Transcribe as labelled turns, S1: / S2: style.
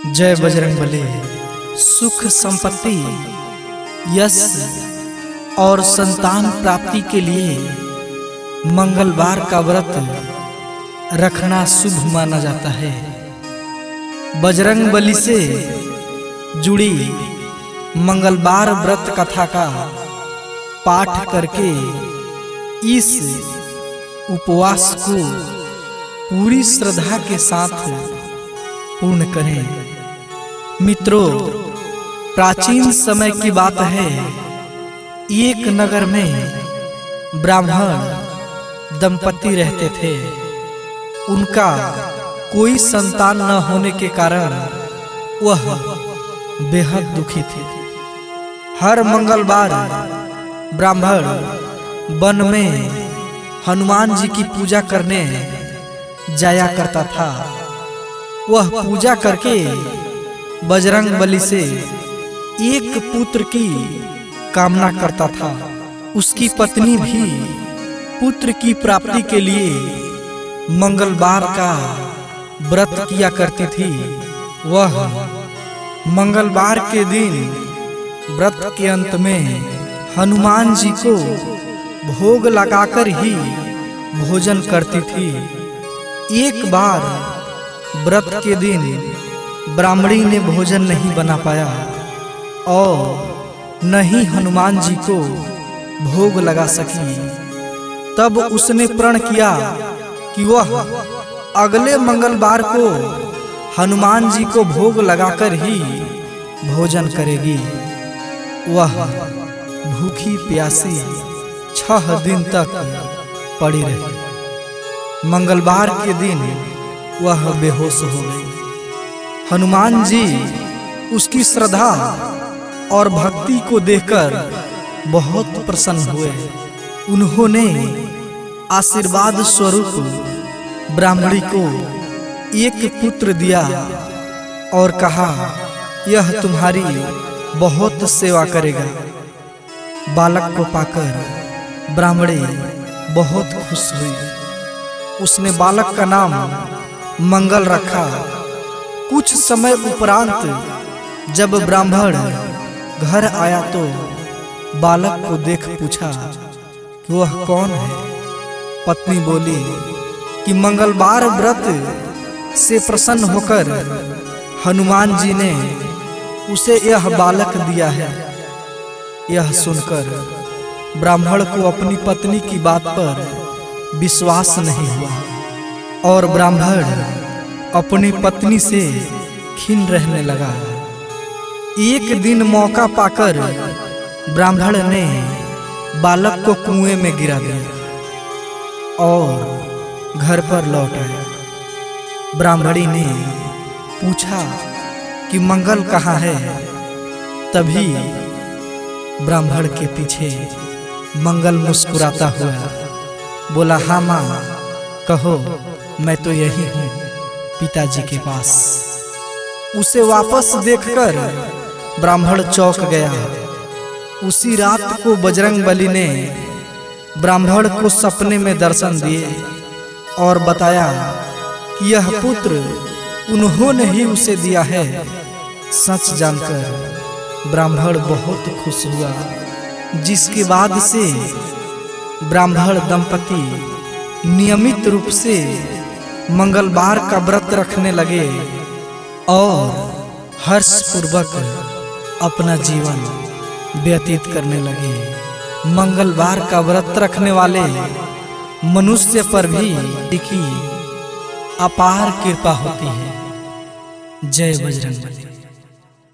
S1: जय बजरंगबली। सुख संपत्ति, यश और संतान प्राप्ति के लिए मंगलवार का व्रत रखना शुभ माना जाता है। बजरंगबली से जुड़ी मंगलवार व्रत कथा का पाठ करके इस उपवास को पूरी श्रद्धा के साथ पूर्ण करें। मित्रों, प्राचीन समय की बात है। एक नगर में ब्राह्मण दंपति रहते थे। उनका कोई संतान न होने के कारण वह बेहद दुखी थे। हर मंगलवार ब्राह्मण वन में हनुमान जी की पूजा करने जाया करता था। वह पूजा करके बजरंगबली से एक पुत्र की कामना करता था। उसकी पत्नी भी पुत्र की प्राप्ति के लिए मंगलवार का व्रत किया करती थी। वह मंगलवार के दिन व्रत के अंत में हनुमान जी को भोग लगाकर ही भोजन करती थी। एक बार व्रत के दिन ब्राह्मणी ने भोजन नहीं बना पाया और न ही हनुमान जी को भोग लगा सकी। तब उसने प्रण किया कि वह अगले मंगलवार को हनुमान जी को भोग लगाकर ही भोजन करेगी। वह भूखी प्यासी 6 दिन तक पड़ी रही। मंगलवार के दिन वह बेहोश हो गई। हनुमान जी उसकी श्रद्धा और भक्ति को देखकर बहुत प्रसन्न हुए। उन्होंने आशीर्वाद स्वरूप ब्राह्मणी को एक पुत्र दिया और कहा, यह तुम्हारी बहुत सेवा करेगा। बालक को पाकर ब्राह्मणी बहुत खुश हुई। उसने बालक का नाम मंगल रखा। कुछ समय उपरांत जब ब्राह्मण घर आया तो बालक को देख पूछा कि वह कौन है। पत्नी बोली कि मंगलवार व्रत से प्रसन्न होकर हनुमान जी ने उसे यह बालक दिया है। यह सुनकर ब्राह्मण को अपनी पत्नी की बात पर विश्वास नहीं हुआ और ब्राह्मण अपनी पत्नी से खिन्न रहने लगा। एक दिन मौका पाकर ब्राह्मण ने बालक को कुएं में गिरा दिया और घर पर लौट आया। ब्राह्मणी ने पूछा कि मंगल कहाँ है। तभी ब्राह्मण के पीछे मंगल मुस्कुराता हुआ बोला, हाँ माँ, कहो, मैं तो यही हूँ, पिताजी के पास। उसे वापस देखकर ब्राह्मण चौंक गया। उसी रात को बजरंगबली ने ब्राह्मण को सपने में दर्शन दिए और बताया कि यह पुत्र उन्होंने ही उसे दिया है। सच जानकर ब्राह्मण बहुत खुश हुआ, जिसके बाद से ब्राह्मण दंपति नियमित रूप से मंगलवार का व्रत रखने लगे और हर्षपूर्वक अपना जीवन व्यतीत करने लगे। मंगलवार का व्रत रखने वाले मनुष्य पर भी की अपार कृपा होती है। जय बजरंगबली।